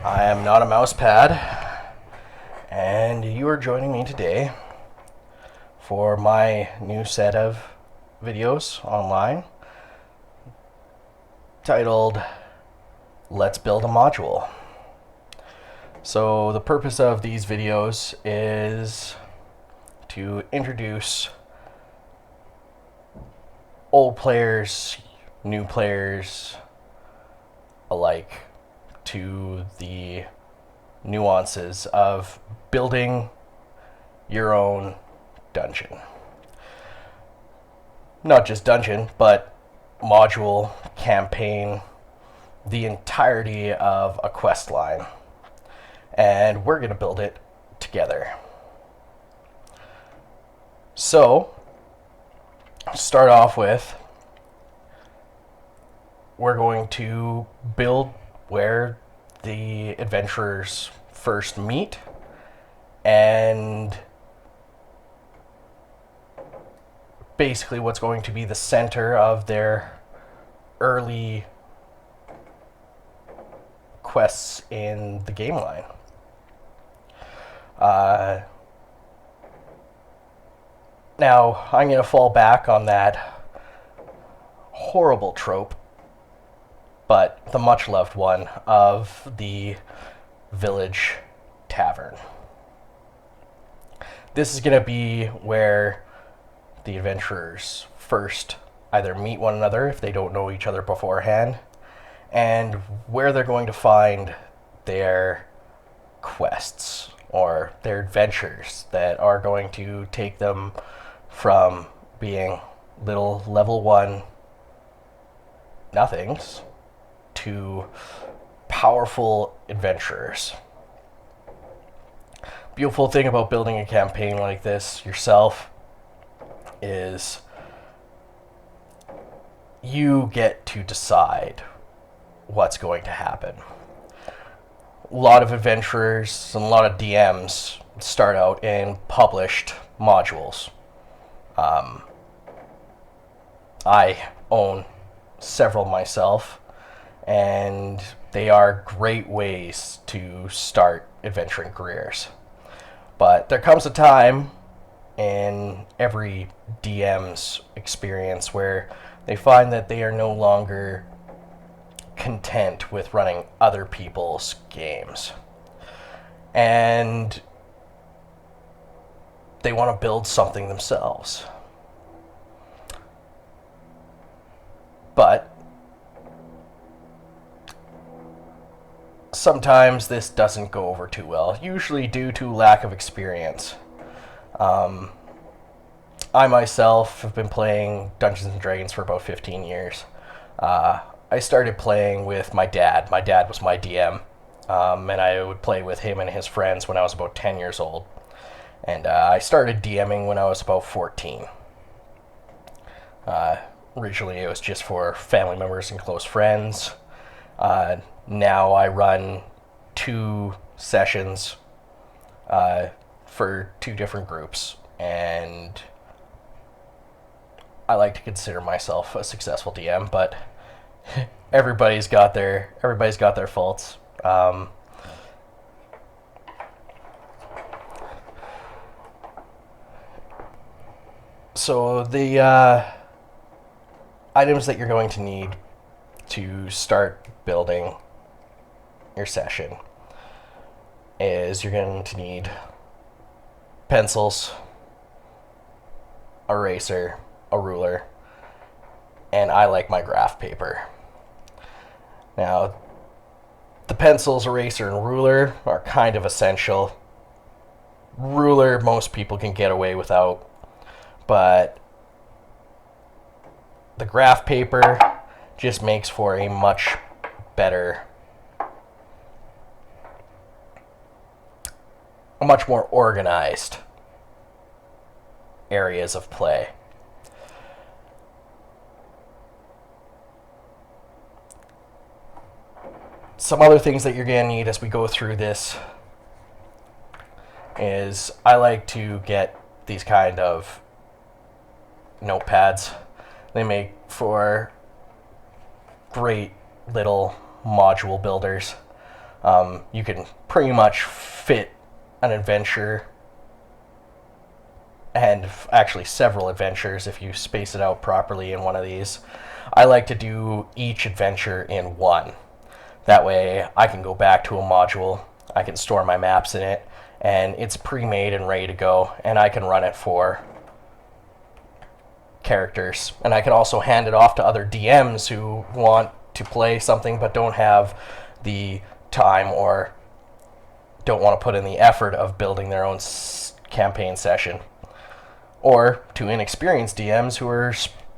I am not a mouse pad, and you are joining me today for my new set of videos online titled Let's Build a Module. So the purpose of these videos is to introduce old players, new players alike to the nuances of building your own dungeon. Not just dungeon, but module, campaign, the entirety of a quest line. And we're going to build it together. So, to start off with, we're going to build where the adventurers first meet and basically what's going to be the center of their early quests in the game line. Now, I'm going to fall back on that horrible trope, but the much-loved one of the village tavern. This is going to be where the adventurers first either meet one another if they don't know each other beforehand, and where they're going to find their quests or their adventures that are going to take them from being little level 1 nothings to powerful adventurers. Beautiful thing about building a campaign like this yourself is you get to decide what's going to happen. A lot of adventurers and a lot of DMs start out in published modules. I own several myself, and they are great ways to start adventuring careers. But there comes a time in every DM's experience where they find that they are no longer content with running other people's games. And they want to build something themselves. But sometimes this doesn't go over too well, usually due to lack of experience. I myself have been playing Dungeons & Dragons for about 15 years. I started playing with my dad. My dad was my DM, and I would play with him and his friends when I was about 10 years old. And I started DMing when I was about 14. Originally, it was just for family members and close friends. Now I run 2 sessions for 2 different groups, and I like to consider myself a successful DM, but everybody's got their faults. So the items that you're going to need to start building your session is you're going to need pencils, eraser, a ruler, and I like my graph paper. Now, the pencils, eraser, and ruler are kind of essential. Ruler, most people can get away without, but the graph paper just makes for a much better, a much more organized areas of play. Some other things that you're going to need as we go through this is I like to get these kind of notepads. They make for great little module builders. You can pretty much fit an adventure, and actually several adventures if you space it out properly in one of these. I like to do each adventure in one. That way I can go back to a module, I can store my maps in it, and it's pre-made and ready to go, and I can run it for characters. And I can also hand it off to other DMs who want to play something but don't have the time or don't want to put in the effort of building their own campaign session. Or to inexperienced DMs who are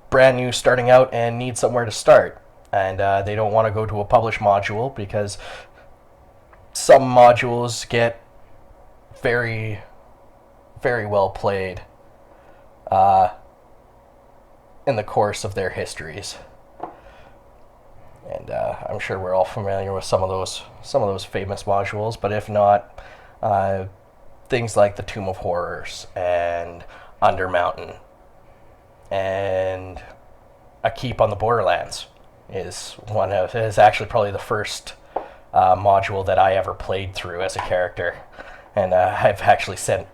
brand new starting out and need somewhere to start. And they don't want to go to a published module because some modules get very, very well played in the course of their histories. And I'm sure we're all familiar with some of those famous modules, but if not, things like the Tomb of Horrors and Undermountain and A Keep on the Borderlands is actually probably the first module that I ever played through as a character, and I've actually sent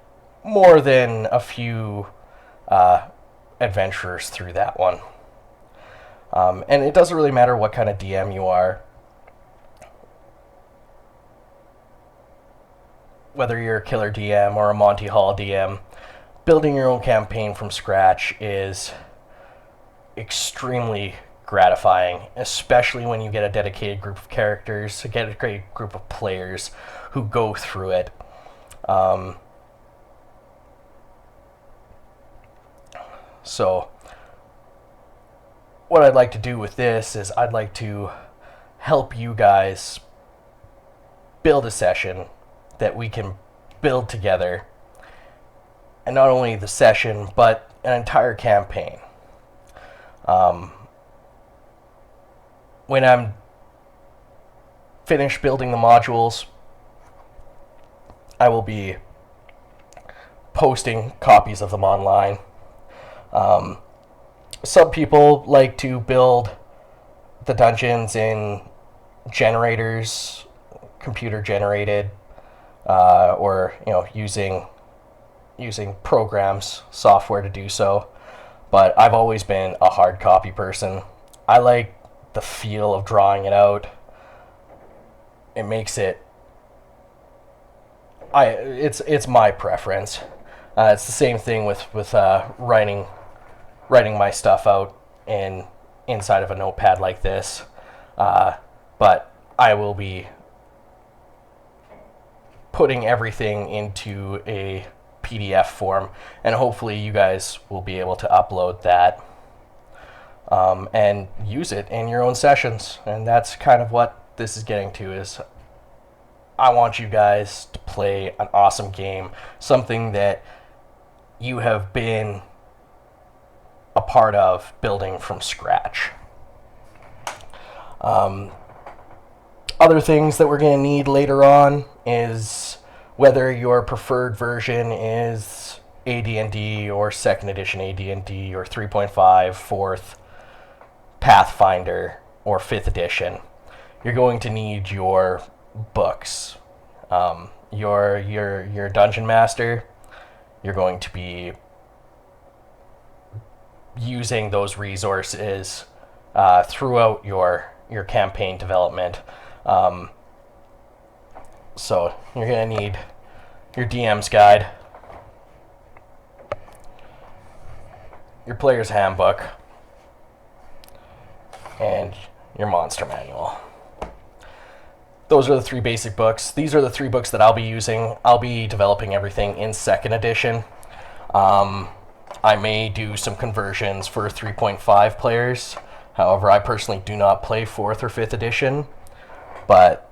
more than a few adventurers through that one. And it doesn't really matter what kind of DM you are, whether you're a killer DM or a Monty Hall DM. Building your own campaign from scratch is extremely gratifying, especially when you get a dedicated group of characters, a dedicated group of players who go through it. So what I'd like to do with this is I'd like to help you guys build a session that we can build together, and not only the session but an entire campaign. When I'm finished building the modules, I will be posting copies of them online. Some people like to build the dungeons in generators, computer generated, or using programs, software to do so. But I've always been a hard copy person. I like the feel of drawing it out. It makes it. It's my preference. It's the same thing with writing my stuff out inside of a notepad like this. But I will be putting everything into a PDF form, and hopefully you guys will be able to upload that and use it in your own sessions. And that's kind of what this is getting to, is I want you guys to play an awesome game, something that you have been a part of building from scratch. Other things that we're going to need later on is whether your preferred version is AD&D or 2nd edition AD&D or 3.5, 4th, Pathfinder, or 5th edition. You're going to need your books. Your dungeon master, you're going to be using those resources throughout your campaign development. So you're going to need your DM's guide, your player's handbook, and your monster manual. Those are the 3 basic books. These are the 3 books that I'll be using. I'll be developing everything in 2nd edition. I may do some conversions for 3.5 players. However, I personally do not play 4th or 5th edition, but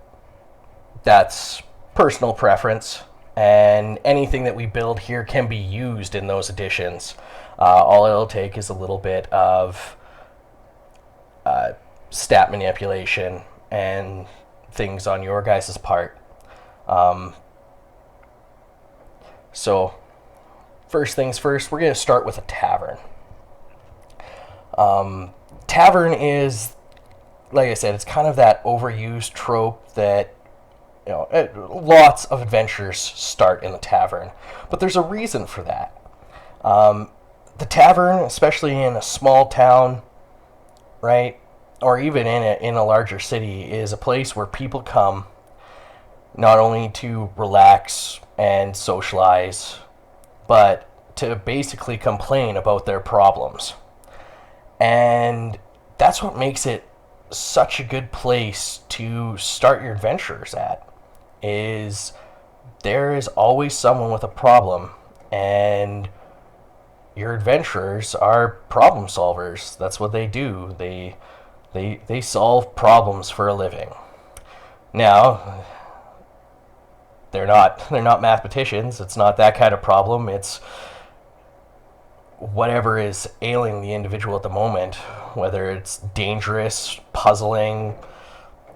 that's personal preference, and anything that we build here can be used in those editions. All it'll take is a little bit of stat manipulation and things on your guys' part. So first things first, we're going to start with a tavern. Tavern is, like I said, it's kind of that overused trope that lots of adventures start in the tavern, but there's a reason for that. The tavern, especially in a small town, right, or even in a larger city, is a place where people come not only to relax and socialize, but to basically complain about their problems. And that's what makes it such a good place to start your adventures at, is there is always someone with a problem, and your adventurers are problem solvers. That's what they do. They solve problems for a living. Now, they're not mathematicians. It's not that kind of problem. It's whatever is ailing the individual at the moment, whether it's dangerous, puzzling,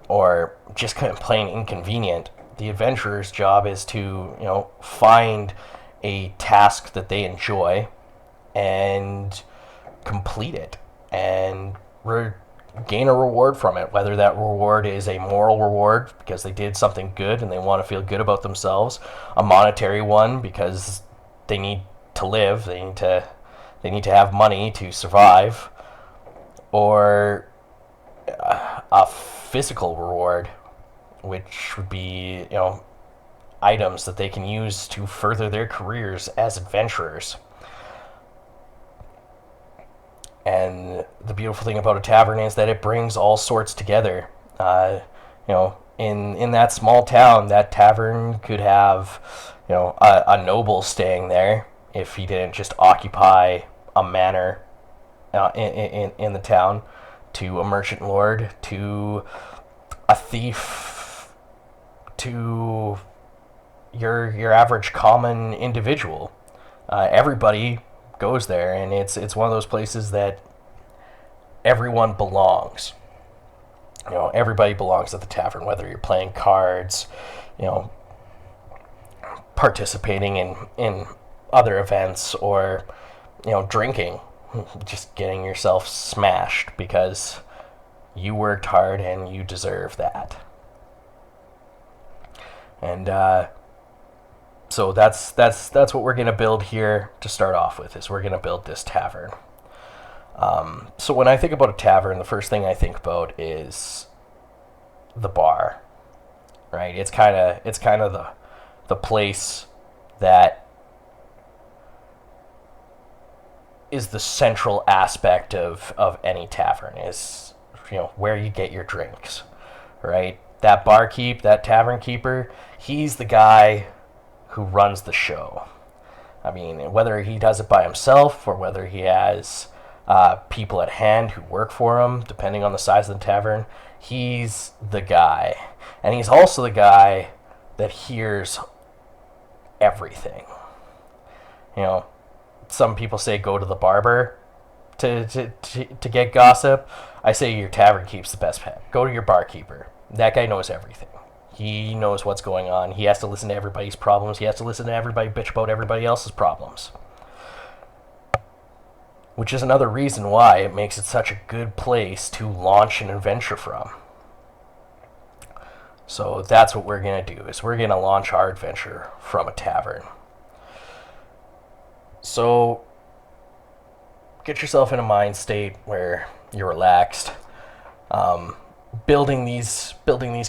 or just kind of plain inconvenient. The adventurer's job is to, find a task that they enjoy and complete it and gain a reward from it, whether that reward is a moral reward because they did something good and they want to feel good about themselves, a monetary one because they need to live, they need to have money to survive, or a physical reward, which would be, items that they can use to further their careers as adventurers. And the beautiful thing about a tavern is that it brings all sorts together. In that small town, that tavern could have, a noble staying there if he didn't just occupy a manor in the town, to a merchant lord, to a thief, to your average common individual. Everybody goes there, and it's one of those places that everyone belongs. Everybody belongs at the tavern, whether you're playing cards, participating in other events, or drinking, just getting yourself smashed because you worked hard and you deserve that. And so that's what we're gonna build here to start off with. Is we're gonna build this tavern. So when I think about a tavern, the first thing I think about is the bar, right? It's kind of the place that is the central aspect of any tavern, is where you get your drinks, right? That barkeep, that tavern keeper, he's the guy who runs the show. I mean, whether he does it by himself or whether he has people at hand who work for him, depending on the size of the tavern, he's the guy. And he's also the guy that hears everything. Some people say go to the barber to get gossip. I say your tavern keeps the best pet. Go to your barkeeper. That guy knows everything. He knows what's going on. He has to listen to everybody's problems. He has to listen to everybody bitch about everybody else's problems. Which is another reason why it makes it such a good place to launch an adventure from. So that's what we're going to do, is we're going to launch our adventure from a tavern. So get yourself in a mind state where you're relaxed. Building these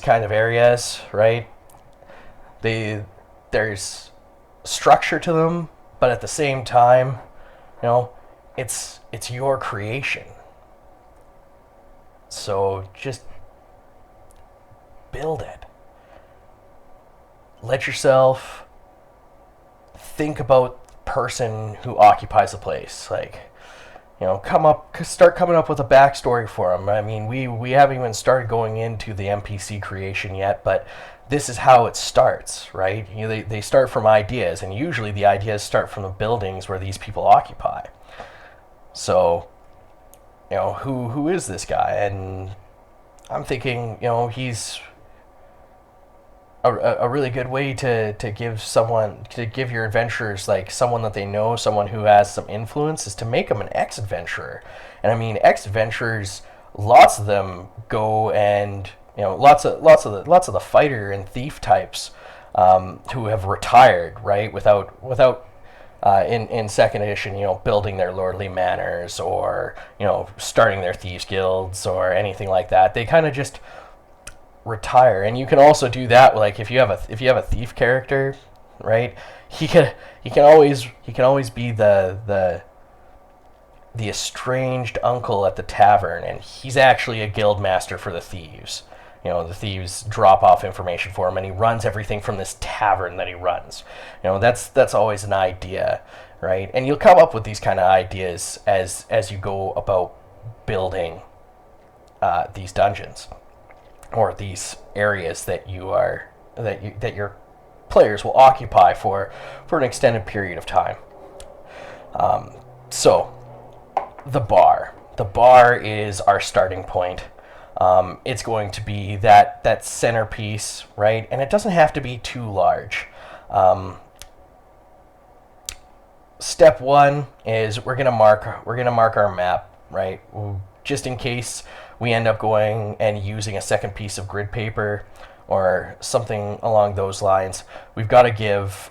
kind of areas, right? There's structure to them, but at the same time, it's your creation. So just build it. Let yourself think about the person who occupies the place. Start coming up with a backstory for them. I mean, we haven't even started going into the NPC creation yet, but this is how it starts, right? They start from ideas, and usually the ideas start from the buildings where these people occupy. So, who is this guy? And I'm thinking, he's a really good way to give your adventurers someone that they know, someone who has some influence, is to make them an ex-adventurer. And I mean, ex-adventurers, lots of them go and lots of the fighter and thief types who have retired, right, without in second edition, building their lordly manors or starting their thieves guilds or anything like that. They kind of just retire, and you can also do that. Like if you have a thief character, right? He can always be the estranged uncle at the tavern, and he's actually a guild master for the thieves. The thieves drop off information for him, and he runs everything from this tavern that he runs. That's always an idea, right? And you'll come up with these kind of ideas as you go about building these dungeons or these areas that your players will occupy for an extended period of time. So the bar. The bar is our starting point. It's going to be that centerpiece, right? And it doesn't have to be too large. Step one is we're gonna mark our map, right? Just in case we end up going and using a second piece of grid paper or something along those lines. We've got to give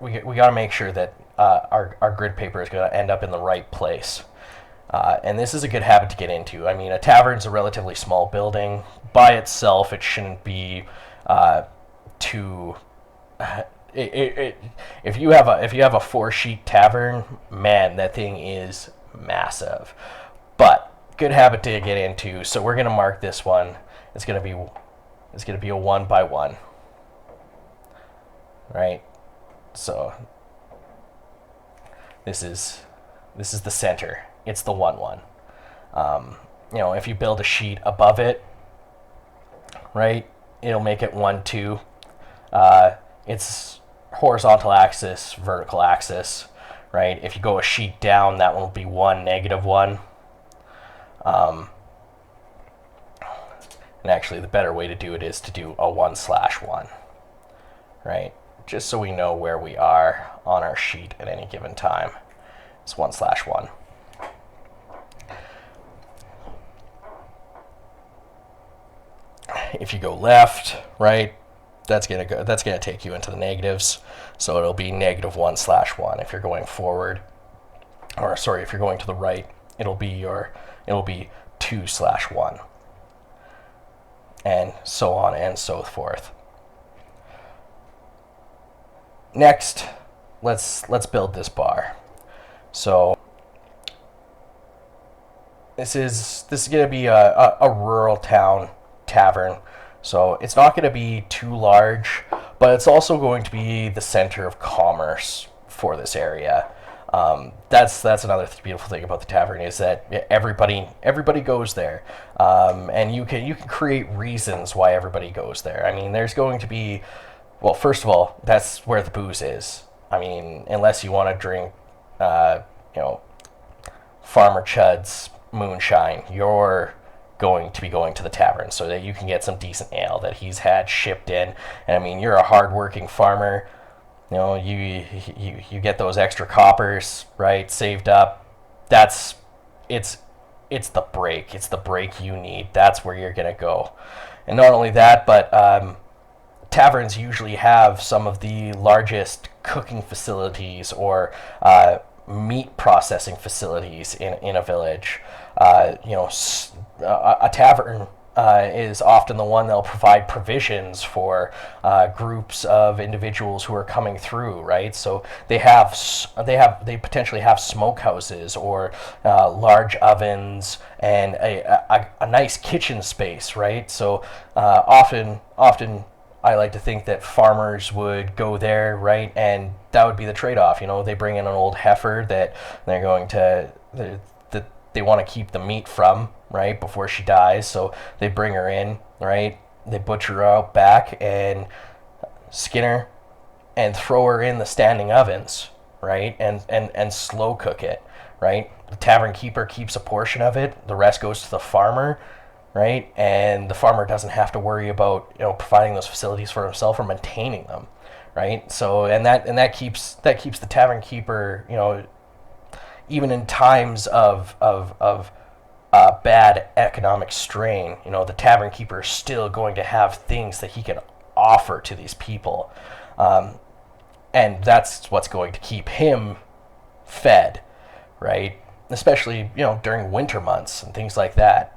we got to make sure that our grid paper is going to end up in the right place. And this is a good habit to get into. I mean, a tavern's a relatively small building. By itself, it shouldn't be too... if you have a 4-sheet tavern, man, that thing is massive. But good habit to get into. So we're going to mark this one. It's going to be a 1 by 1. Right? So this is the center. It's the 1-1. If you build a sheet above it, right, it'll make it 1-2. It's horizontal axis, vertical axis, right? If you go a sheet down, that one will be 1, -1. And actually, the better way to do it is to do a 1/1, right? Just so we know where we are on our sheet at any given time. It's 1/1. If you go left, right, that's gonna take you into the negatives. So it'll be -1/1. If you're going forward, or sorry, if you're going to the right, it'll be 2/1, and so on and so forth. Next, let's build this bar. So this is going to be a rural town tavern. So it's not going to be too large, but it's also going to be the center of commerce for this area. That's another beautiful thing about the tavern is that everybody goes there, and you can create reasons why everybody goes there. I mean, there's going to be, well, first of all, that's where the booze is. I mean, unless you want to drink, Farmer Chud's moonshine, you're going to be going to the tavern so that you can get some decent ale that he's had shipped in. And I mean, you're a hard-working farmer. You get those extra coppers, right, saved up. It's the break. It's the break you need. That's where you're gonna go. And not only that, but taverns usually have some of the largest cooking facilities or meat processing facilities in a village. A tavern is often the one that'll provide provisions for groups of individuals who are coming through, right? So they potentially have smokehouses or large ovens and a nice kitchen space, right? So often I like to think that farmers would go there, right? And that would be the trade-off. They bring in an old heifer that they're going to they want to keep the meat from, right, before she dies. So they bring her in, right? They butcher her out back and skin her and throw her in the standing ovens, right? And slow cook it, right? The tavern keeper keeps a portion of it. The rest goes to the farmer, right? And the farmer doesn't have to worry about providing those facilities for himself or maintaining them, right? So and that keeps the tavern keeper, even in times of bad economic strain, the tavern keeper is still going to have things that he can offer to these people. And that's what's going to keep him fed, right? Especially, during winter months and things like that.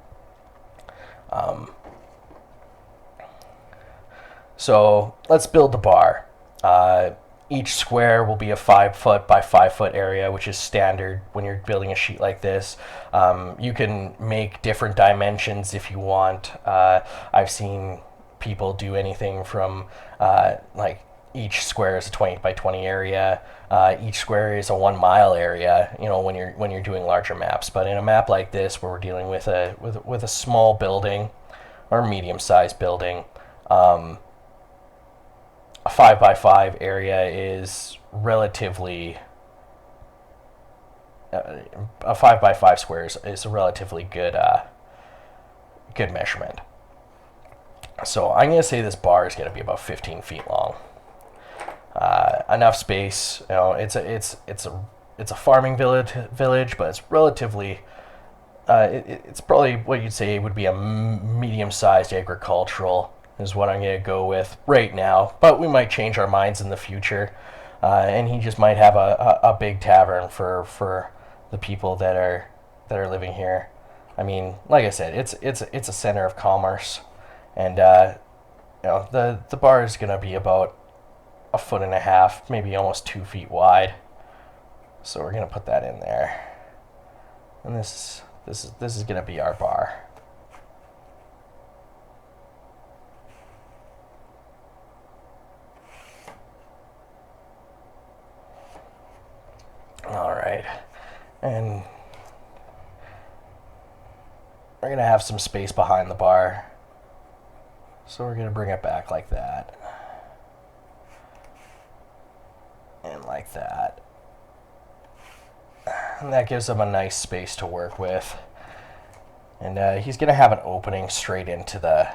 So let's build the bar. Each square will be a 5 foot by 5 foot area, which is standard when you're building a sheet like this. You can make different dimensions if you want. I've seen people do anything from like each square is a 20 by 20 area. Each square is a 1 mile area. When you're doing larger maps. But in a map like this, where we're dealing with a small building or medium-sized building, a 5 by 5 area is relatively a 5 by 5 square is a relatively good measurement. So I'm going to say this bar is going to be about 15 feet long. Enough space. It's a farming village, but it's relatively. It's probably what you'd say would be a medium-sized agricultural, is what I'm going to go with right now. But we might change our minds in the future, and he just might have a big tavern for the people that are living here. I mean, like I said, it's a center of commerce, and the bar is going to be about 1.5 feet, maybe almost 2 feet wide. So we're going to put that in there, and this is going to be our bar. All right, and we're gonna have some space behind the bar, so we're gonna bring it back like that, and like that, and that gives him a nice space to work with. And he's gonna have an opening straight into the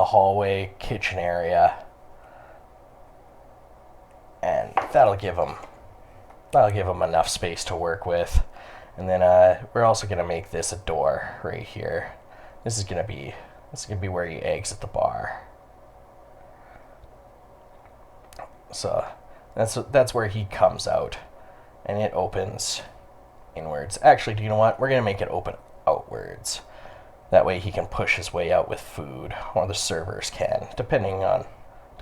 hallway kitchen area, and that'll give him enough space to work with. And then we're also going to make this a door right here. This is going to be where he exits the bar. So that's where he comes out, and it opens inwards. Actually, do you know what? We're going to make it open outwards. That way he can push his way out with food, or the servers can, depending on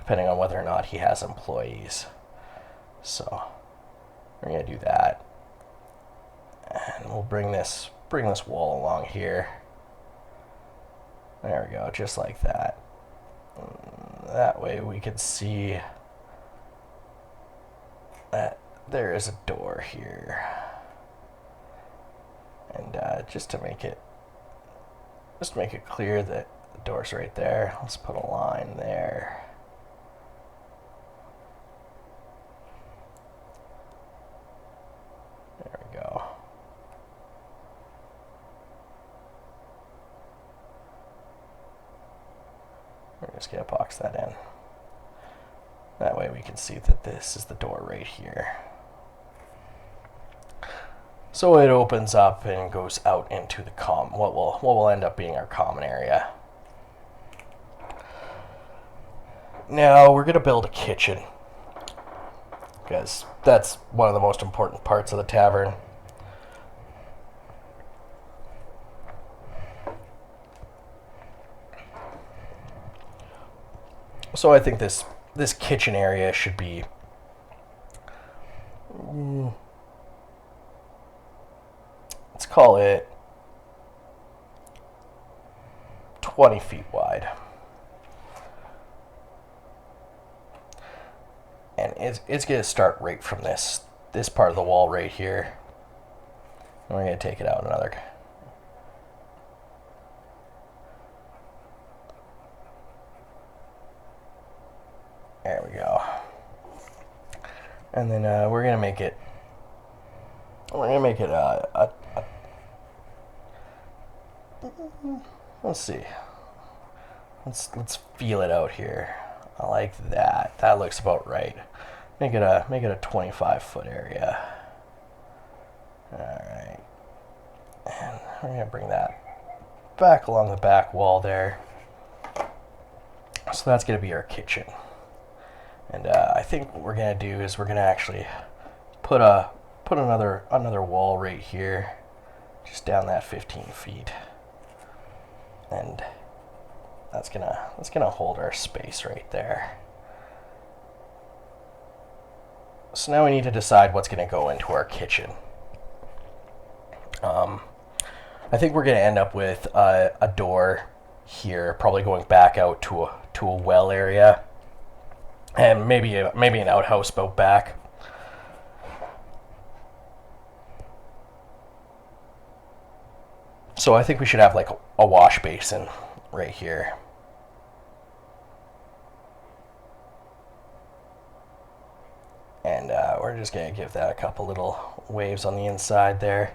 whether or not he has employees. So we're going to do that. And we'll bring this wall along here. There we go, just like that. That way we can see that there is a door here. And just to make it clear that the door's right there, let's put a line there. There we go. We're just going to box that in. That way we can see that this is the door right here. So it opens up and goes out into the what will end up being our common area. Now we're going to build a kitchen, because that's one of the most important parts of the tavern. So I think this kitchen area should be let's call it 20 feet wide. And it's going to start right from this part of the wall right here. And we're going to take it out another. There we go. And then we're going to make it let's see. Let's feel it out here. I like that. That looks about right. Make it a 25-foot area. All right. And we're going to bring that back along the back wall there. So that's going to be our kitchen. And I think what we're going to do is we're going to actually put another wall right here, just down that 15 feet. And that's gonna hold our space right there. So now we need to decide what's gonna go into our kitchen. I think we're gonna end up with a door here, probably going back out to a well area, and maybe an outhouse out back. So I think we should have like a wash basin right here. And we're just going to give that a couple little waves on the inside there.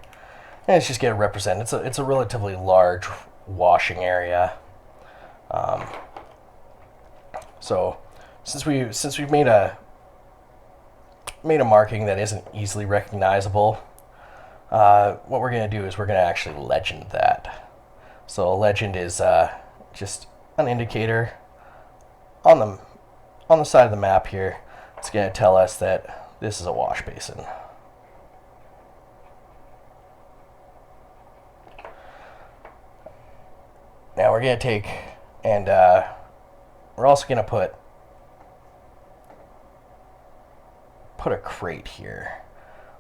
And it's just going to represent, it's a relatively large washing area. So since we've made a marking that isn't easily recognizable, what we're going to do is we're going to actually legend that. So a legend is just an indicator on the side of the map here. It's going to tell us that this is a wash basin. Now we're going to take and we're also going to put a crate here.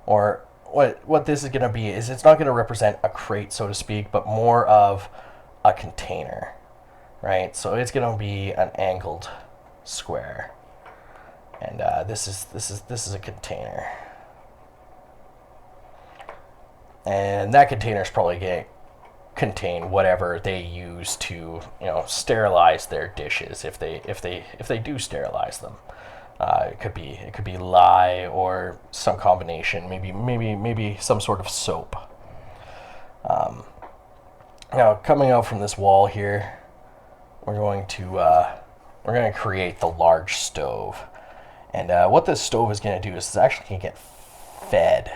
Or what this is going to be is it's not going to represent a crate, so to speak, but more of a container, right? So it's going to be an angled square. And this is a container, and that container is probably going to contain whatever they use to, sterilize their dishes if they do sterilize them. It could be lye or some combination, maybe some sort of soap. Now coming out from this wall here, we're going to create the large stove. And what this stove is going to do is it's actually going to get fed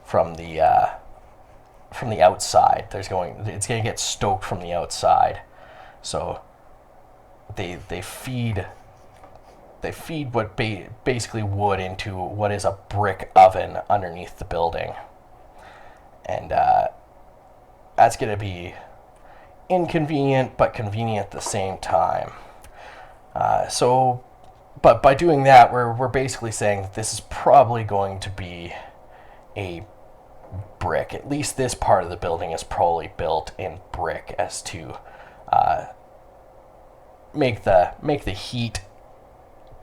from the outside. It's going to get stoked from the outside. So they feed what basically wood into what is a brick oven underneath the building, and that's going to be inconvenient but convenient at the same time. But by doing that, we're basically saying that this is probably going to be a brick. At least this part of the building is probably built in brick, as to make the heat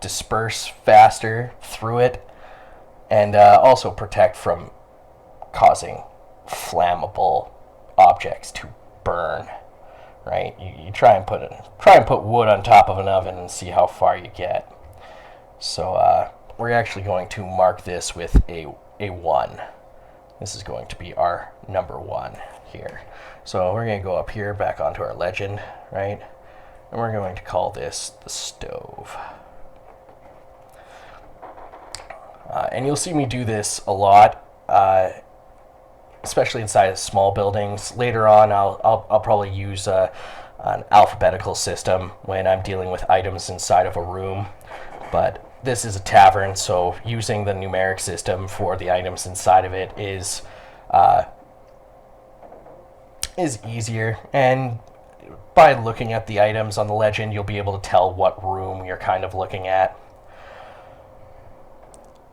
disperse faster through it, and also protect from causing flammable objects to burn. Right? You try and put wood on top of an oven and see how far you get. So we're actually going to mark this with a 1. This is going to be our number 1 here. So we're going to go up here, back onto our legend, right? And we're going to call this the stove. And you'll see me do this a lot, especially inside of small buildings. Later on, I'll probably use an alphabetical system when I'm dealing with items inside of a room. But this is a tavern, so using the numeric system for the items inside of it is easier. And by looking at the items on the legend, you'll be able to tell what room you're kind of looking at.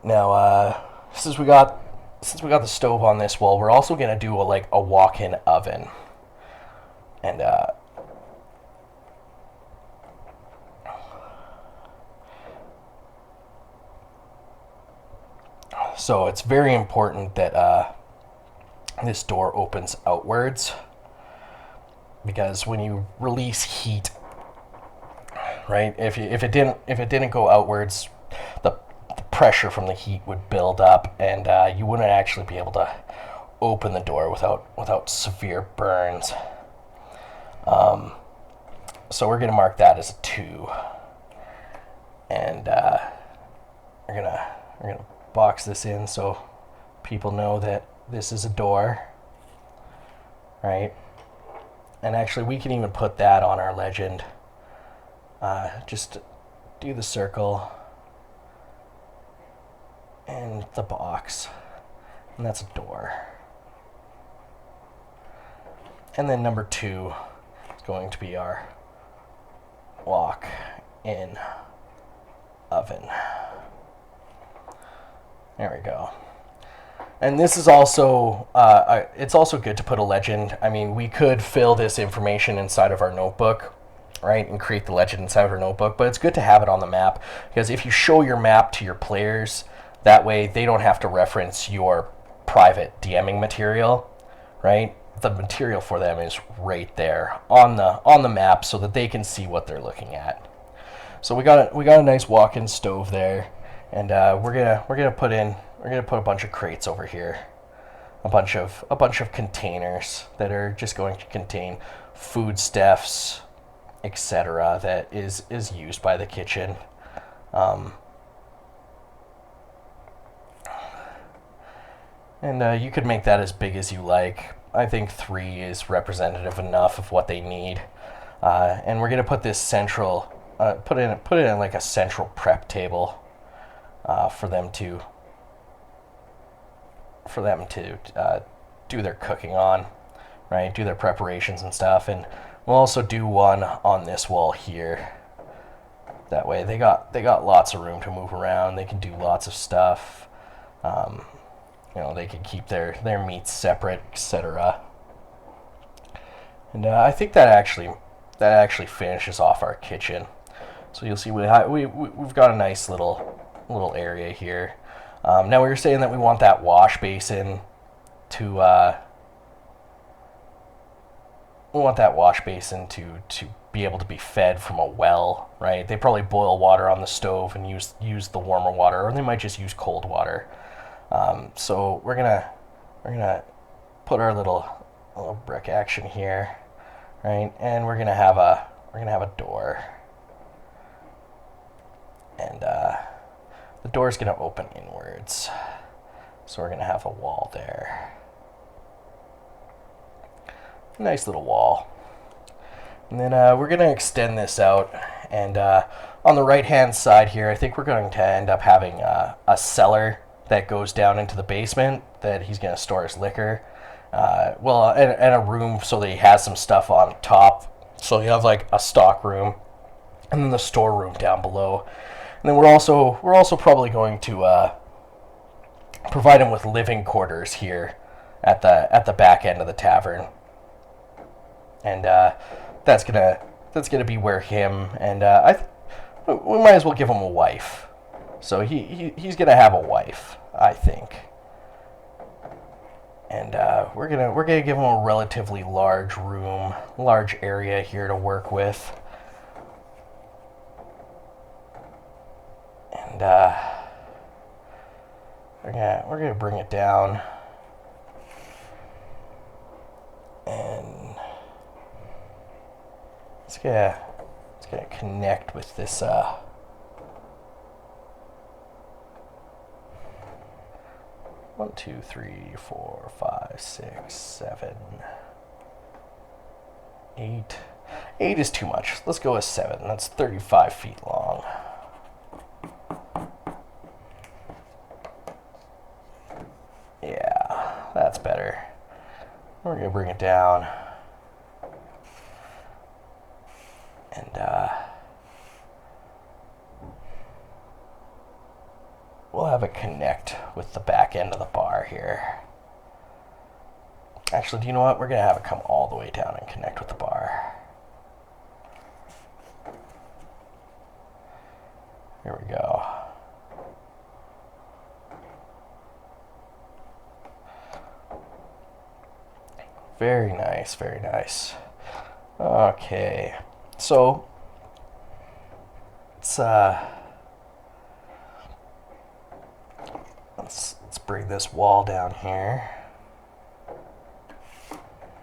Now, since we got the stove on this wall, we're also going to do a walk-in oven. And so it's very important that this door opens outwards, because when you release heat, right? If it didn't go outwards, the pressure from the heat would build up, and you wouldn't actually be able to open the door without severe burns. So we're going to mark that as a 2, and we're gonna box this in so people know that this is a door. right? And actually, we can even put that on our legend. Just do the circle and the box, and that's a door. And then number 2 is going to be our walk-in oven. There we go. And this is also, it's also good to put a legend. I mean, we could fill this information inside of our notebook, right, and create the legend inside of our notebook, but it's good to have it on the map, because if you show your map to your players, that way they don't have to reference your private DMing material, right? The material for them is right there on the map, so that they can see what they're looking at. So we got a nice walk-in stove there, and we're gonna put a bunch of crates over here, a bunch of containers that are just going to contain foodstuffs, etc. that is used by the kitchen. And you could make that as big as you like. I think 3 is representative enough of what they need. And we're gonna put this central, put it in like a central prep table for them to do their cooking on, right? Do their preparations and stuff. And we'll also do one on this wall here. That way they got lots of room to move around. They can do lots of stuff. They can keep their meats separate, etc. And I think that actually finishes off our kitchen. So you'll see we've got a nice little area here. Now we were saying that we want that wash basin to be able to be fed from a well, right? They probably boil water on the stove and use the warmer water, or they might just use cold water. So we're gonna put our little brick action here, right? And we're gonna have a door, and the door is gonna open inwards. So we're gonna have a wall there, nice little wall, and then we're gonna extend this out. And on the right hand side here, I think we're going to end up having a cellar that goes down into the basement that he's going to store his liquor. And a room so that he has some stuff on top. So you have like a stock room, and then the storeroom down below. And then we're also probably going to provide him with living quarters here at the back end of the tavern. And that's gonna be where him and we might as well give him a wife. So he's gonna have a wife, I think. And we're gonna give him a relatively large area here to work with. And we're gonna bring it down, and it's gonna connect with this 1, 2, 3, 4, 5, 6, 7, 8. 8 is too much. Let's go with 7. That's 35 feet long. Yeah, that's better. We're gonna bring it down, and we'll have it connect with the back end of the bar here. Actually, do you know what? We're gonna have it come all the way down and connect with the bar. Here we go. Very nice, very nice. Okay, so let's bring this wall down here,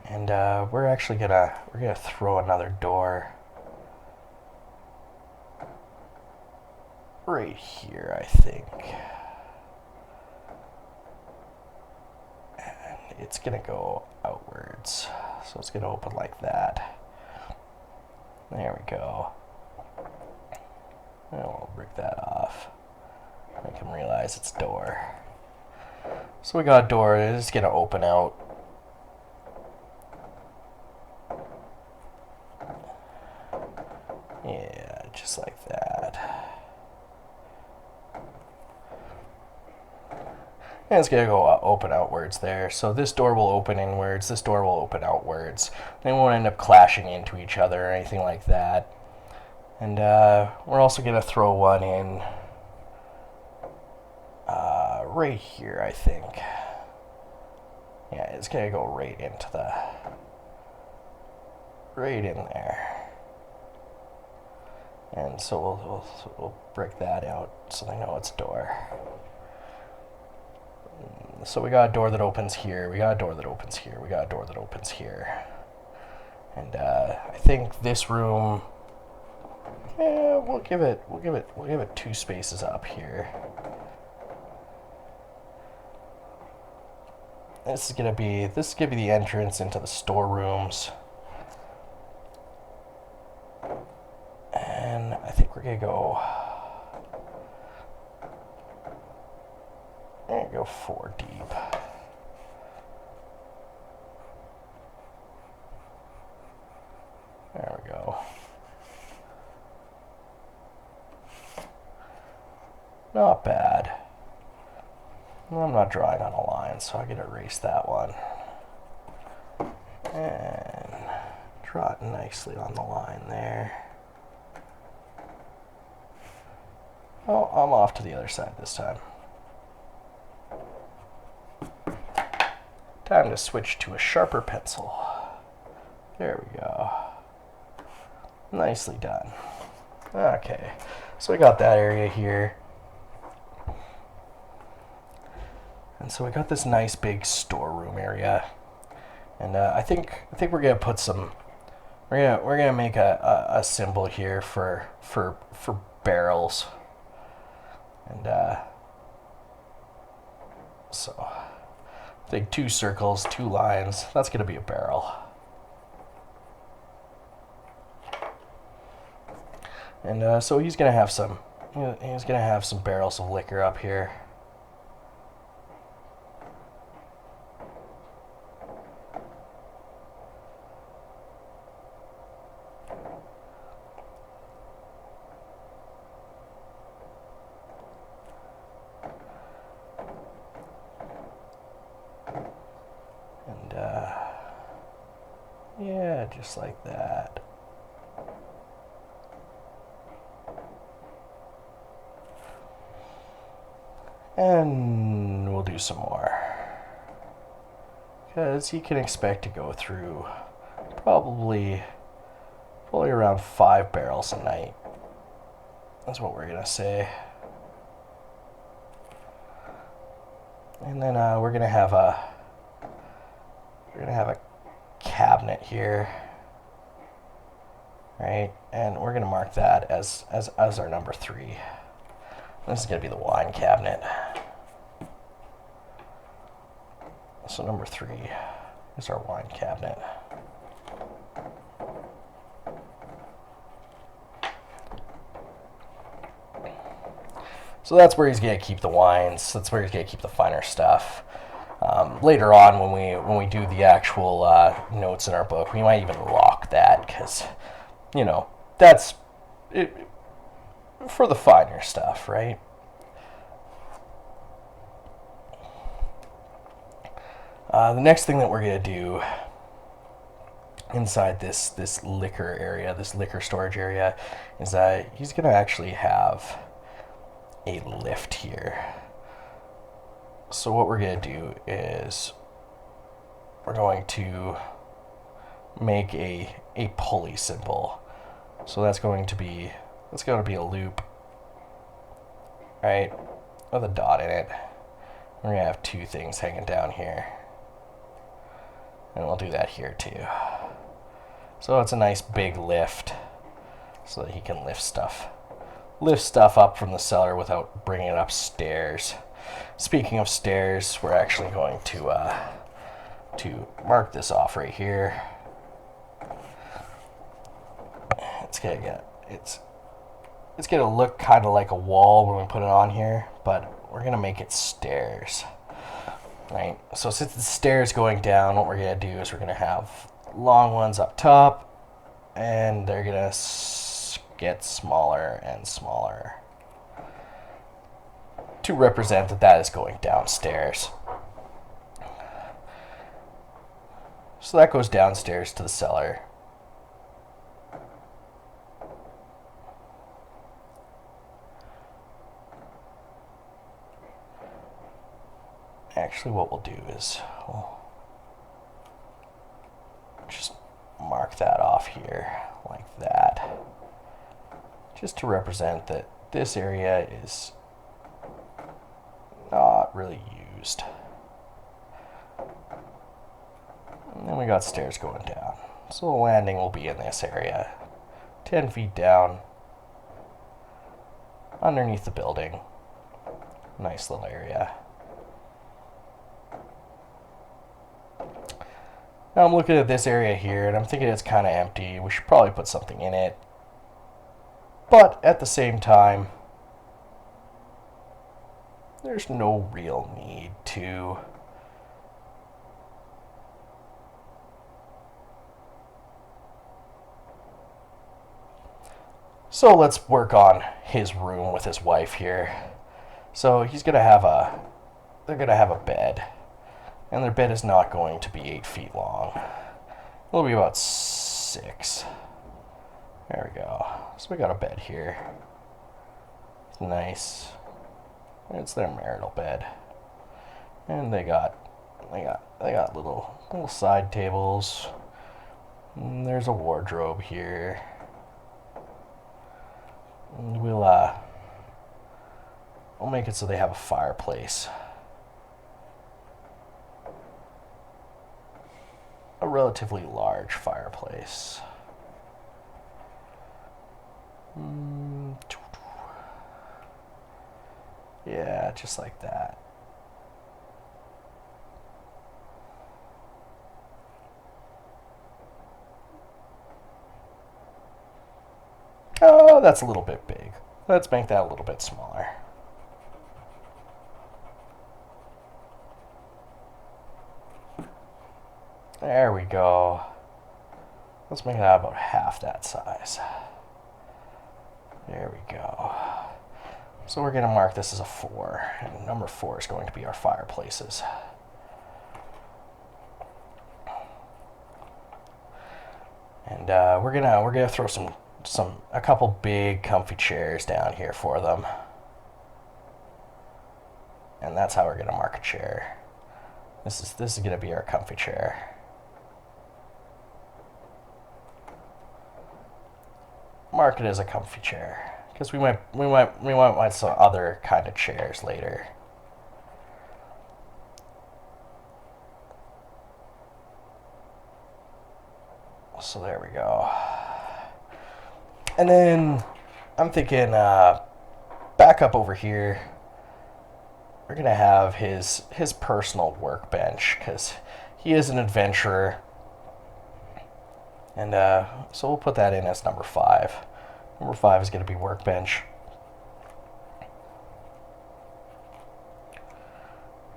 and we're gonna throw another door right here, I think. And it's gonna go outwards. So it's gonna open like that. There we go. And we'll break that off. Make him realize it's a door. So we got a door. It's gonna open out. Yeah, just like that. And it's going to go open outwards there. So this door will open inwards, this door will open outwards. They won't end up clashing into each other or anything like that. And we're also going to throw one in right here, I think. Yeah, it's going to go right into the... right in there. And so we'll break that out so they know it's a door. So we got a door that opens here, we got a door that opens here, we got a door that opens here. And I think this room, yeah, we'll give it 2 spaces up here. This is gonna be the entrance into the storerooms. And I think we're gonna go 4 deep. There we go. Not bad. I'm not drawing on a line, so I can erase that one. And draw it nicely on the line there. Oh, I'm off to the other side this time. Time to switch to a sharper pencil. There we go. Nicely done. Okay, so we got that area here. And so we got this nice big storeroom area. And I think we're gonna put some. We're gonna make a symbol here for barrels. And so take 2 circles, 2 lines. That's gonna be a barrel. And so he's gonna have some barrels of liquor up here. And yeah, just like that. And we'll do some more. Because you can expect to go through probably around 5 barrels a night. That's what we're gonna say. And then we're gonna have a cabinet here, right? And we're gonna mark that as our number 3. This is gonna be the wine cabinet. So number 3 is our wine cabinet. So that's where he's gonna keep the wines. That's where he's gonna keep the finer stuff. Later on, when we do the actual notes in our book, we might even lock that because, you know, that's it for the finer stuff, right? The next thing that we're gonna do inside this liquor area, this liquor storage area, is that he's gonna actually have a lift here. So what we're going to do is we're going to make a pulley symbol. So that's going to be a loop, right, with a dot in it. We're going to have 2 things hanging down here. And we'll do that here too. So it's a nice big lift so that he can lift stuff up from the cellar without bringing it upstairs. Speaking of stairs, we're actually going to mark this off right here. it's gonna look kind of like a wall when we put it on here, but we're gonna make it stairs. Right. So since the stairs going down, what we're gonna do is we're gonna have long ones up top, and they're gonna get smaller and smaller to represent that that is going downstairs. So that goes downstairs to the cellar. Actually, what we'll do is we'll just mark that off here like that, just to represent that this area is not really used. And then we got stairs going down. So the landing will be in this area, 10 feet down, underneath the building. Nice little area. Now I'm looking at this area here, and I'm thinking it's kind of empty. We should probably put something in it. But at the same time, there's no real need to. So let's work on his room with his wife here. So he's gonna have they're gonna have a bed. And their bed is not going to be 8 feet long. It'll be about 6. There we go. So we got a bed here. It's nice. It's their marital bed. And they got little side tables. And there's a wardrobe here. And we'll make it so they have a fireplace. A relatively large fireplace. Yeah, just like that. Oh, that's a little bit big. Let's make that a little bit smaller. There we go. Let's make that about half that size. There we go. So we're going to mark this as a 4. And number 4 is going to be our fireplaces. And we're gonna throw a couple big comfy chairs down here for them. And that's how we're gonna mark a chair. This is gonna be our comfy chair. Mark it as a comfy chair, because we might want some other kind of chairs later. So there we go. And then I'm thinking back up over here, we're gonna have his personal workbench, because he is an adventurer. And so we'll put that in as number 5. Number 5 is going to be workbench.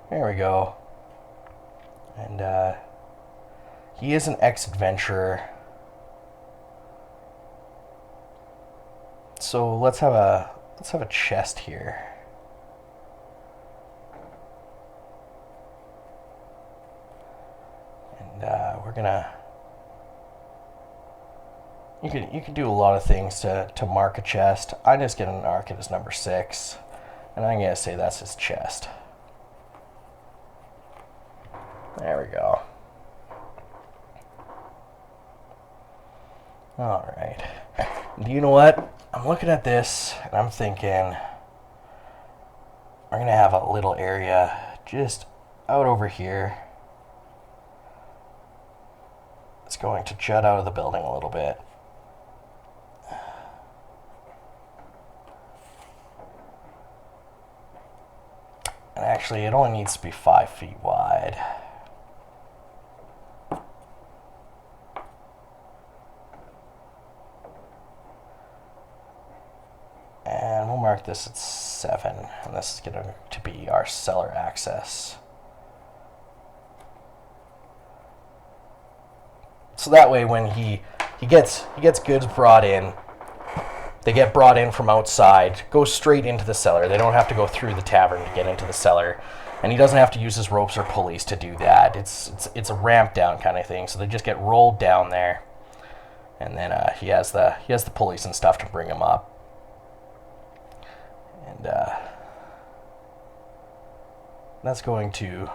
There we go. And he is an ex-adventurer. So let's have a chest here. And we're gonna. You can do a lot of things to mark a chest. I'm just gonna mark it as number 6, and I'm gonna say that's his chest. There we go. All right. Do you know what? I'm looking at this and I'm thinking we're gonna have a little area just out over here. It's going to jut out of the building a little bit. And actually, it only needs to be 5 feet wide. mark this at 7, and this is going to be our cellar access. So that way, when he gets goods brought in, they get brought in from outside, go straight into the cellar. They don't have to go through the tavern to get into the cellar, and he doesn't have to use his ropes or pulleys to do that. It's a ramp down kind of thing. So they just get rolled down there, and then he has the pulleys and stuff to bring him up. And that's going to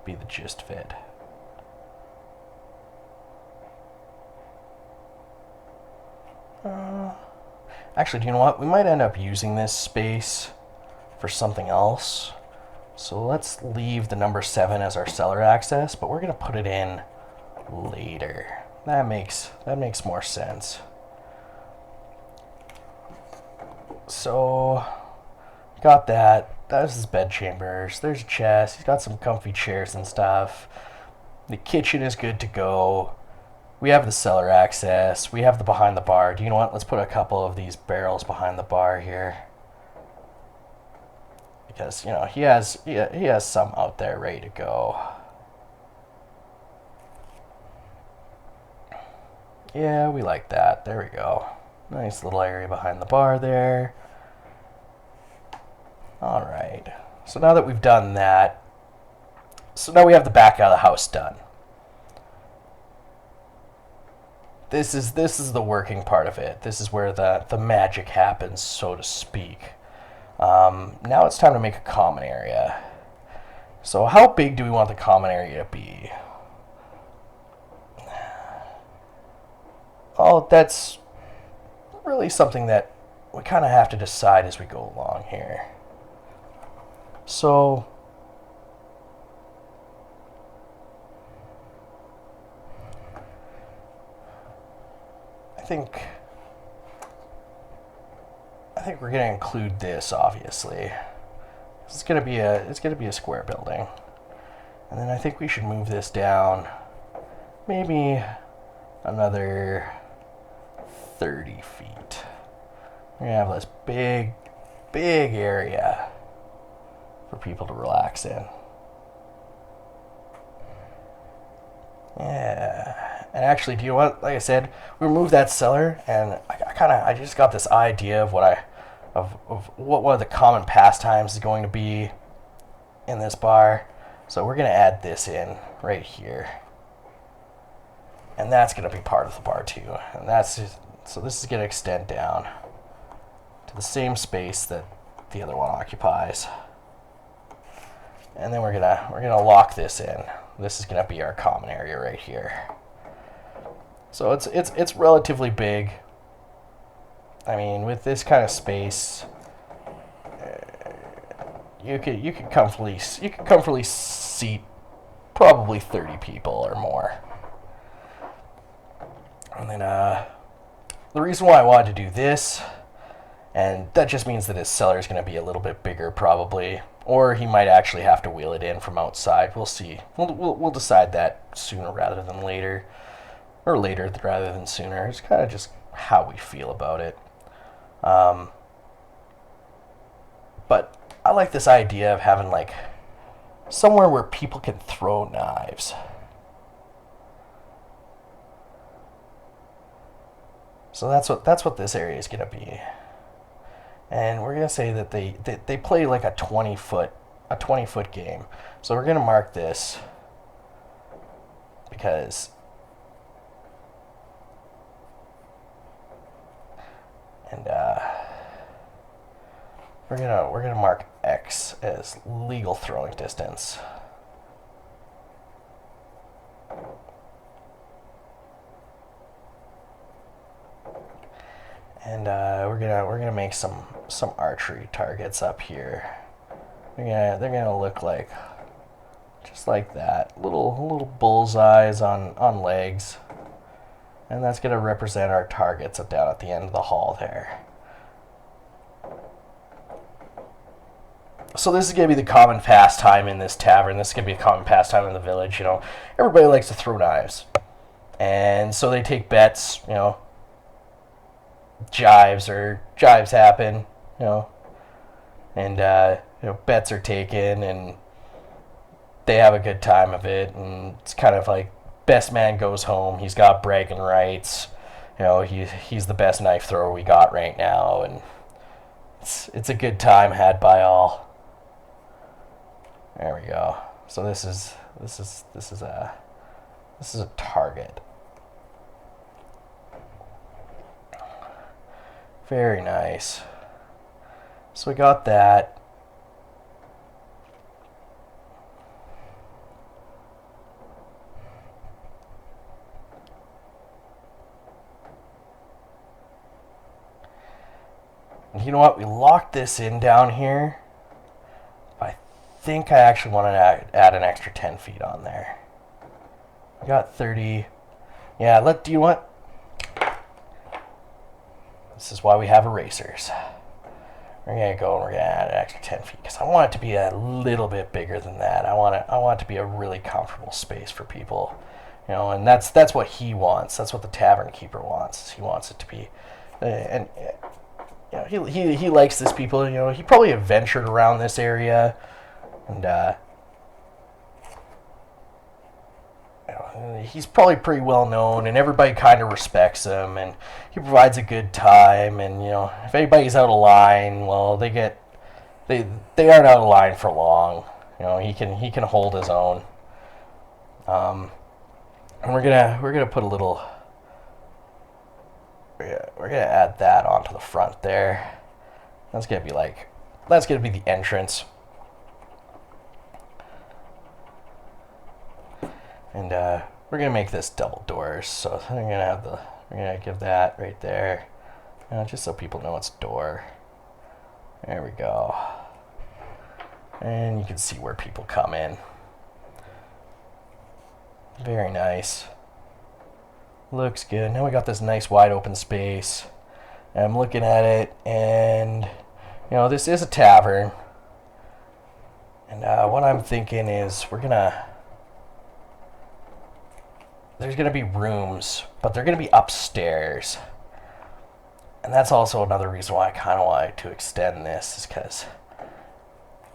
be the gist of it. Actually, do you know what? We might end up using this space for something else. So let's leave the number 7 as our cellar access, but we're going to put it in later. That makes more sense. So, got that. That's his bed chambers. There's a chest. He's got some comfy chairs and stuff. The kitchen is good to go. We have the cellar access. We have the behind the bar. Do you know what? Let's put a couple of these barrels behind the bar here. Because, you know, he has some out there ready to go. Yeah, we like that. There we go. Nice little area behind the bar there. Alright. So now that we've done that, so now we have the back of the house done. This is the working part of it. This is where the magic happens, so to speak. Now it's time to make a common area. So how big do we want the common area to be? Oh, that's really something that we kind of have to decide as we go along here. So I think we're going to include this, obviously. It's going to be a square building. And then I think we should move this down maybe another 30 feet. We're going to have this big area for people to relax in. Yeah. And actually, do you know what? Like I said, we removed that cellar, and I just got this idea of what what one of the common pastimes is going to be in this bar. So we're going to add this in right here, and that's going to be part of the bar too. And so this is going to extend down to the same space that the other one occupies, and then we're gonna lock this in. This is going to be our common area right here. So it's relatively big. I mean, with this kind of space, you could comfortably seat probably 30 people or more. And then the reason why I wanted to do this, and that just means that his cellar is going to be a little bit bigger probably, or he might actually have to wheel it in from outside. We'll see. We'll decide that sooner rather than later. Or later rather than sooner. It's kind of just how we feel about it. But I like this idea of having like somewhere where people can throw knives. So that's what this area is going to be. And we're going to say that they play like a 20-foot game. So we're going to mark this because we're gonna mark X as legal throwing distance. And we're gonna make some archery targets up here. They're gonna look like just like that, little bullseyes on legs. And that's going to represent our targets up down at the end of the hall there. So this is going to be the common pastime in this tavern. This is going to be a common pastime in the village. You know, everybody likes to throw knives. And so they take bets, you know, jives happen. you know, and bets are taken, and they have a good time of it, and it's kind of like best man goes home. He's got bragging rights. He's the best knife thrower we got right now, and it's a good time had by all. There we go. So this is a target. Very nice. So we got that. And you know what? We locked this in down here. I think I actually want to add an extra 10 feet on there. We got 30. Yeah, do you want? This is why we have erasers. We're going to go and we're going to add an extra 10 feet because I want it to be a little bit bigger than that. I want it to be a really comfortable space for people. And that's what he wants. That's what the tavern keeper wants. He wants it to be, and he likes this people. He probably adventured around this area, and he's probably pretty well known, and everybody kind of respects him, and he provides a good time. And if anybody's out of line, well, they aren't out of line for long. He can hold his own. And we're gonna put a little. We're gonna add that onto the front there. That's gonna be the entrance. And we're gonna make this double doors, so we're gonna give that right there, just so people know it's door. There we go. And you can see where people come in. Very nice. Looks good. Now we got this nice wide open space. And I'm looking at it, and this is a tavern. And what I'm thinking is there's gonna be rooms, but they're gonna be upstairs. And that's also another reason why I kind of wanted to extend this, is because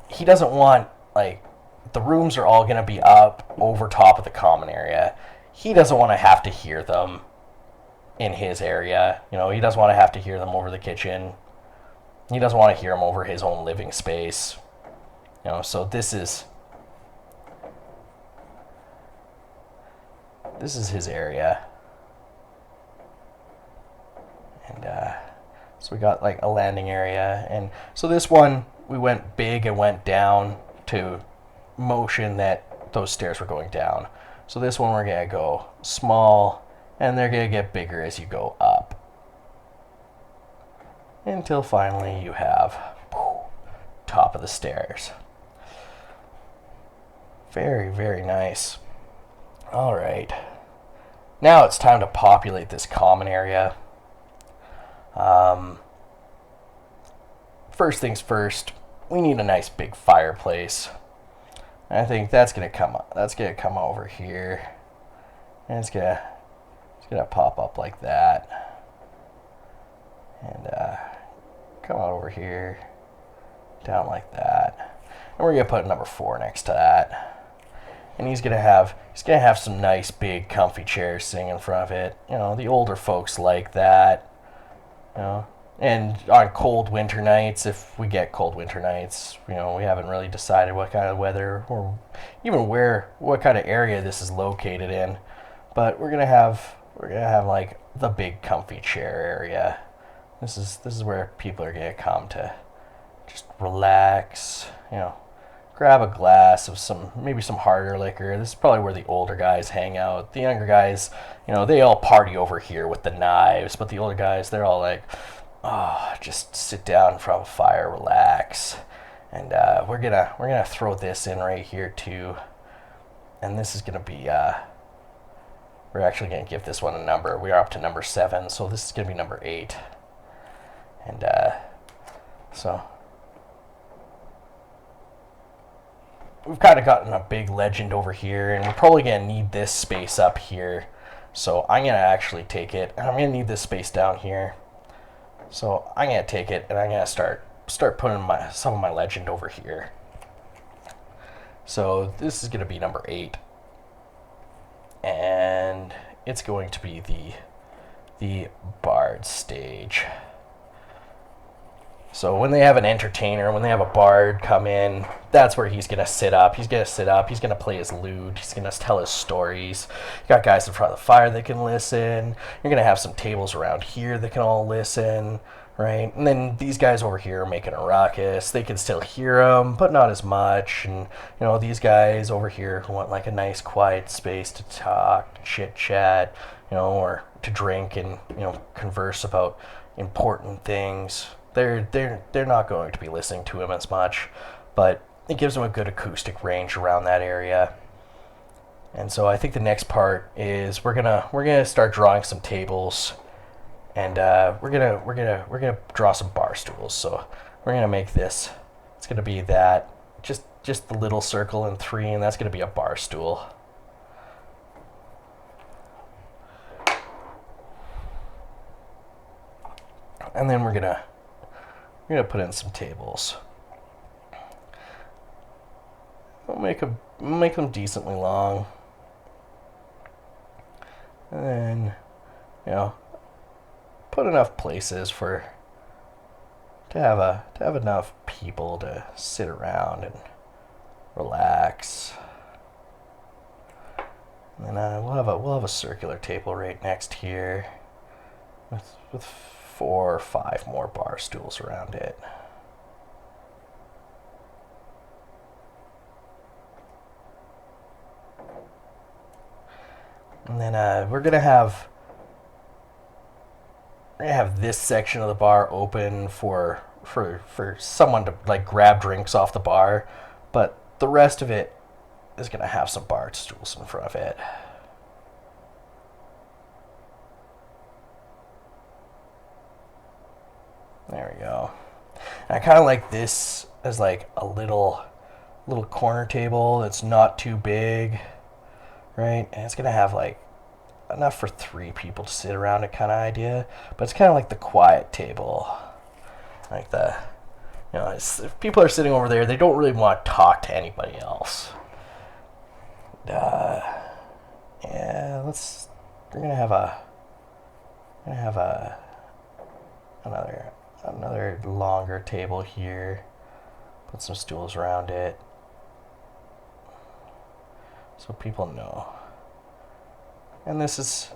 he doesn't want, the rooms are all going to be up over top of the common area. He doesn't want to have to hear them in his area. He doesn't want to have to hear them over the kitchen. He doesn't want to hear them over his own living space. So this is his area. And so we got a landing area. And so this one, we went big and went down to motion that those stairs were going down. So this one we're going to go small, and they're going to get bigger as you go up. Until finally you have top of the stairs. Very, very nice. All right. Now it's time to populate this common area. First things first, we need a nice big fireplace. I think that's gonna come over here, and it's gonna pop up like that, and come out over here, down like that, and we're gonna put number 4 next to that. And he's gonna have some nice big comfy chairs sitting in front of it. The older folks like that. And on cold winter nights, if we get cold winter nights, we haven't really decided what kind of weather or even what kind of area this is located in, but we're gonna have the big comfy chair area. This is where people are gonna come to just relax, grab a glass of maybe some harder liquor. This is probably where the older guys hang out. The younger guys, they all party over here with the knives, but the older guys, they're all just sit down in front of a fire, relax. And we're gonna throw this in right here too. And this is gonna be we're actually gonna give this one a number. We are up to number 7, so this is gonna be number 8. And so we've kind of gotten a big legend over here, and we're probably gonna need this space up here. So I'm gonna actually take it, and I'm gonna need this space down here. So I'm going to take it, and I'm going to start start putting some of my legend over here. So this is going to be number 8, and it's going to be the bard stage. So when they have an entertainer, when they have a bard come in, that's where he's going to sit up. He's going to play his lute. He's going to tell his stories. You got guys in front of the fire that can listen. You're going to have some tables around here that can all listen, right? And then these guys over here are making a ruckus. They can still hear them, but not as much. And, these guys over here who want like a nice quiet space to talk, chit-chat, or to drink and, converse about important things. They're not going to be listening to him as much, but it gives them a good acoustic range around that area. And so I think the next part is we're gonna start drawing some tables, and we're gonna draw some bar stools. So we're gonna make this. It's gonna be that just the little circle in 3, and that's gonna be a bar stool. And then we're gonna put in some tables. We'll make them decently long, and then put enough places to have enough people to sit around and relax. And then we'll have a circular table right next here with 4 or 5 more bar stools around it. And then we're gonna have this section of the bar open for someone to like grab drinks off the bar, but the rest of it is gonna have some bar stools in front of it. There we go. And I kind of like this as like a little corner table that's not too big, right? And it's gonna have like enough for 3 people to sit around it kind of idea, but it's kind of like the quiet table, like if people are sitting over there, they don't really want to talk to anybody else. Yeah, we're gonna have another longer table here. Put some stools around it so people know. And this is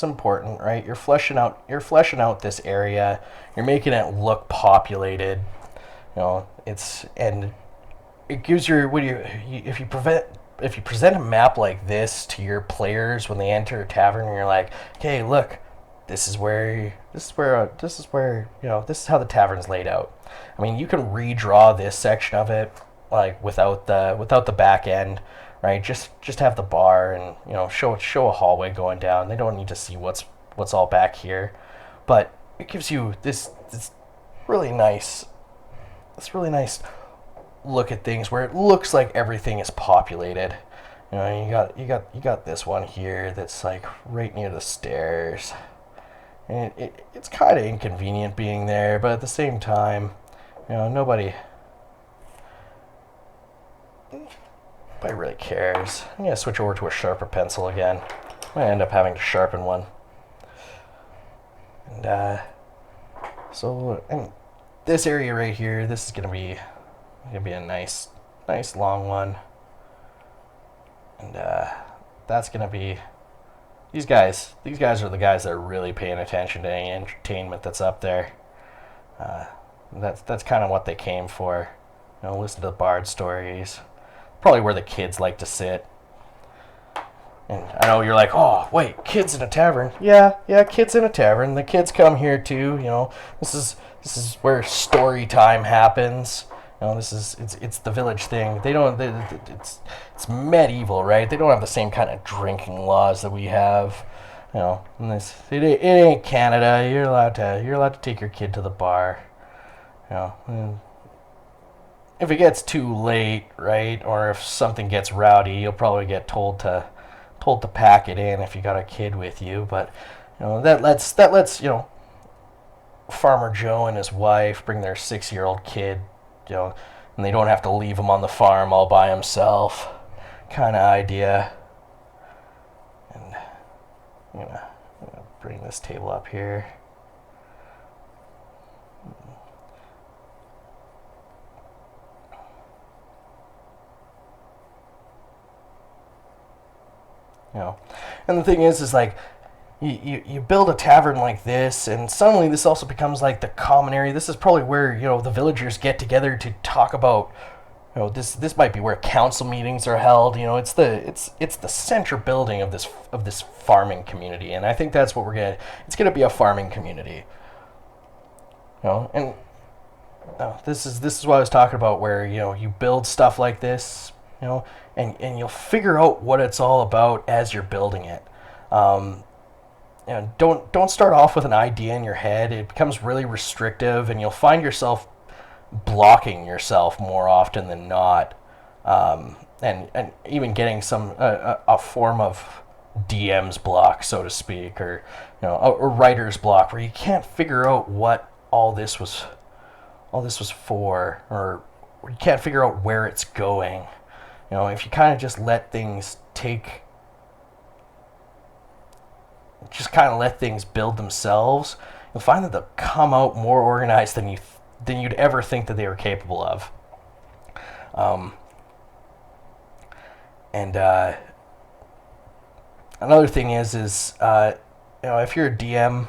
important, right? You're fleshing out this area. You're making it look populated. It gives if you present a map like this to your players when they enter a tavern, and you're like, "Okay, look, this is how the tavern's laid out." I mean, you can redraw this section of it like without the back end, right? Just have the bar and show a hallway going down. They don't need to see what's all back here, but it gives you this really nice look at things where it looks like everything is populated. You got this one here that's like right near the stairs. And it's kind of inconvenient being there, but at the same time, nobody really cares. I'm going to switch over to a sharper pencil again. I'm going to end up having to sharpen one. And and this area right here, this is going to be a nice long one. And that's going to be... These guys are the guys that are really paying attention to any entertainment that's up there. That's kind of what they came for. Listen to the bard stories. Probably where the kids like to sit. And I know you're like, oh, wait, kids in a tavern? Yeah, kids in a tavern. The kids come here too. This is where story time happens. It's the village thing. It's medieval, right? They don't have the same kind of drinking laws that we have. It ain't Canada. You're allowed to take your kid to the bar. If it gets too late, right, or if something gets rowdy, you'll probably get told to pack it in if you got a kid with you. But that lets Farmer Joe and his wife bring their 6-year-old kid, and they don't have to leave him on the farm all by himself, kind of idea. And I'm gonna bring this table up here. And the thing is like, you build a tavern like this, and suddenly this also becomes like the common area. This is probably where the villagers get together to talk about. This might be where council meetings are held. It's the central building of this farming community, and I think that's what it's gonna be, a farming community. And this is what I was talking about, where you build stuff like this, and you'll figure out what it's all about as you're building it. Don't start off with an idea in your head. It becomes really restrictive, and you'll find yourself blocking yourself more often than not, and even getting some a form of DM's block, so to speak, or a writer's block, where you can't figure out what all this was for, or you can't figure out where it's going. If you kind of just let things build themselves, you'll find that they'll come out more organized than you'd ever think that they were capable of. And another thing is if you're a DM,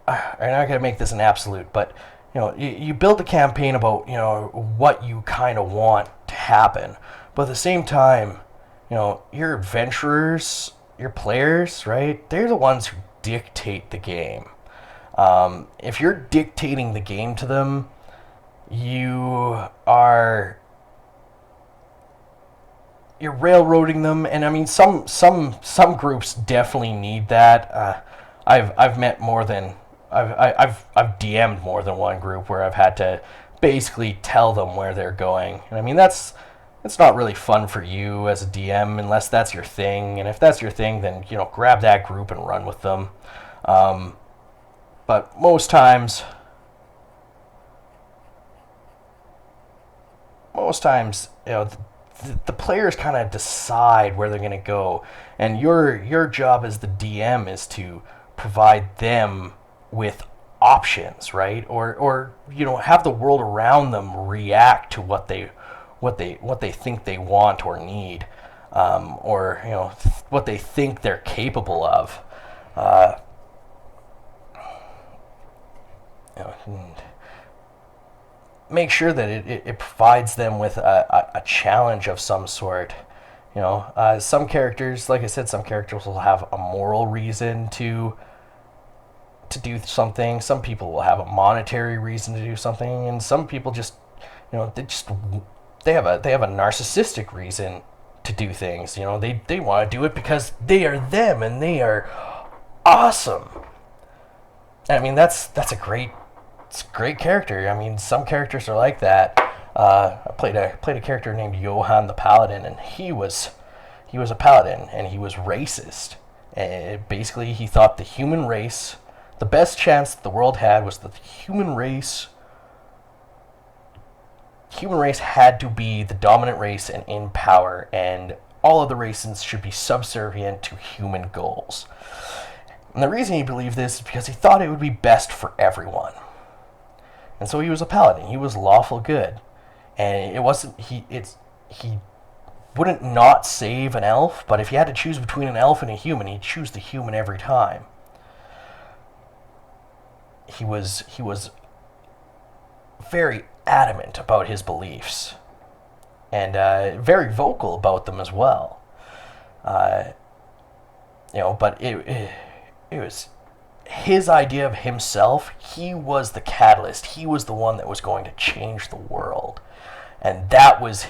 I'm not gonna make this an absolute, but you build the campaign about what you kind of want to happen, but at the same time, your adventurers, your players, right? They're the ones who dictate the game. If you're dictating the game to them, you're railroading them, and I mean some groups definitely need that. I've DM'd more than one group where I've had to basically tell them where they're going, and I mean it's not really fun for you as a DM unless that's your thing. And if that's your thing, then grab that group and run with them. But most times, the players kind of decide where they're going to go, and your job as the DM is to provide them with options, right? Or have the world around them react to what they think they want or need, or what they think they're capable of. Make sure that it provides them with a challenge of some sort. Some characters, like I said, some characters will have a moral reason to do something. Some people will have a monetary reason to do something, and some people just, they have a narcissistic reason to do things. They want to do it because they are them and they are awesome. I mean, that's a great character. I mean, some characters are like that. I played a character named Johann the Paladin, and he was a paladin, and he was racist. And basically, he thought the human race, the best chance that the world had was that the human race had to be the dominant race and in power, and all other races should be subservient to human goals. And the reason he believed this is because he thought it would be best for everyone. And so he was a paladin. He was lawful good. And it wasn't, he wouldn't not save an elf, but if he had to choose between an elf and a human, he'd choose the human every time. He was very adamant about his beliefs, and very vocal about them as well. But it was his idea of himself. He was the catalyst. He was the one that was going to change the world, and that was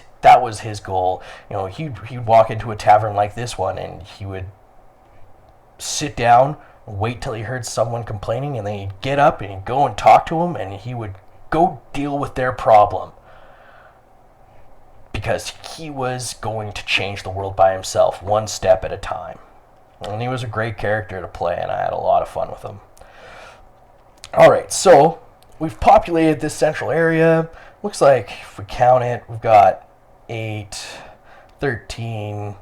his goal. He'd walk into a tavern like this one, and he would sit down, wait till he heard someone complaining, and then he'd get up and he'd go and talk to him, and he would go deal with their problem, because he was going to change the world by himself, one step at a time. And he was a great character to play, and I had a lot of fun with him. Alright, so we've populated this central area. Looks like, if we count it, we've got 8, 13,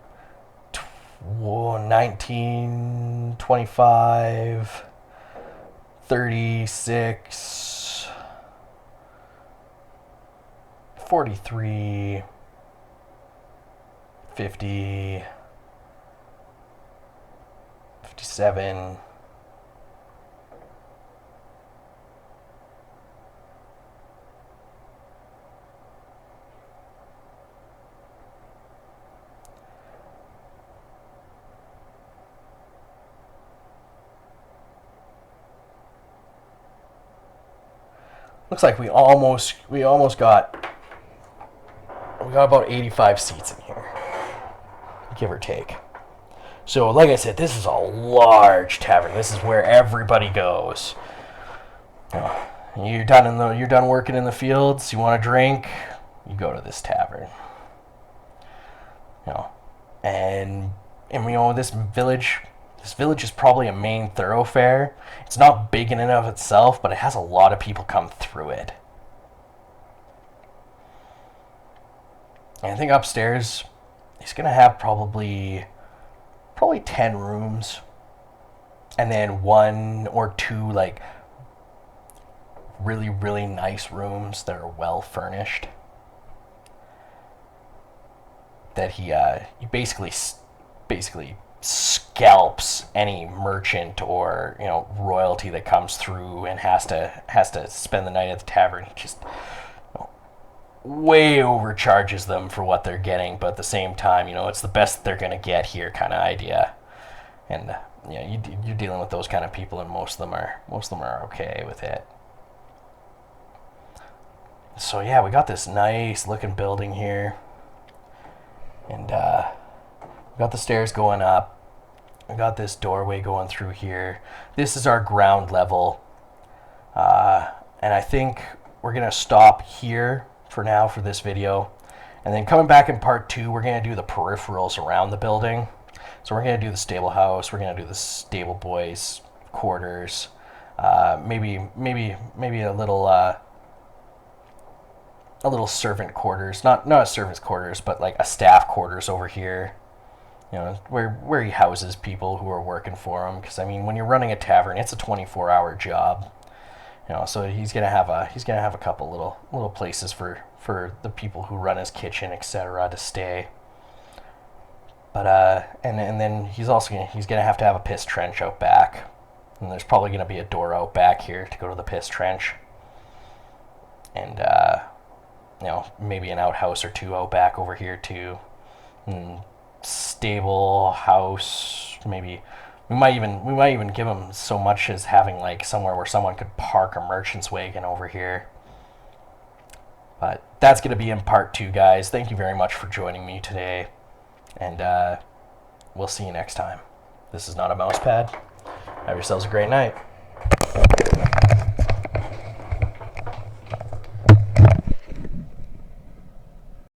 19, 25, 36, 43, 50, 57, looks like we almost got about 85 seats in here, give or take. So, like I said, this is a large tavern. This is where everybody goes. You're done working in the fields. You want a drink? You go to this tavern. And this village is probably a main thoroughfare. It's not big in and of itself, but it has a lot of people come through it. And I think upstairs, he's gonna have probably 10 rooms, and then 1 or 2 like really, really nice rooms that are well furnished. That he basically scalps any merchant or royalty that comes through and has to spend the night at the tavern. He just way overcharges them for what they're getting, but at the same time, it's the best they're gonna get here kind of idea. And you're dealing with those kind of people, and most of them are okay with it. So yeah, we got this nice looking building here, and we got the stairs going up. We got this doorway going through here. This is our ground level, and I think we're gonna stop here for now for this video, and then coming back in part 2, we're gonna do the peripherals around the building. So we're gonna do the stable house, we're gonna do the stable boys quarters, maybe a little servant quarters, not a servant's quarters, but like a staff quarters over here, where he houses people who are working for him. Because when you're running a tavern, it's a 24-hour job. So he's gonna have a couple little places for the people who run his kitchen, etc., to stay. But and then he's gonna have to have a piss trench out back, and there's probably gonna be a door out back here to go to the piss trench, and maybe an outhouse or 2 out back over here too, and stable house maybe. We might even give him so much as having like somewhere where someone could park a merchant's wagon over here. But that's going to be in part 2, guys. Thank you very much for joining me today, and we'll see you next time. This is not a mouse pad. Have yourselves a great night.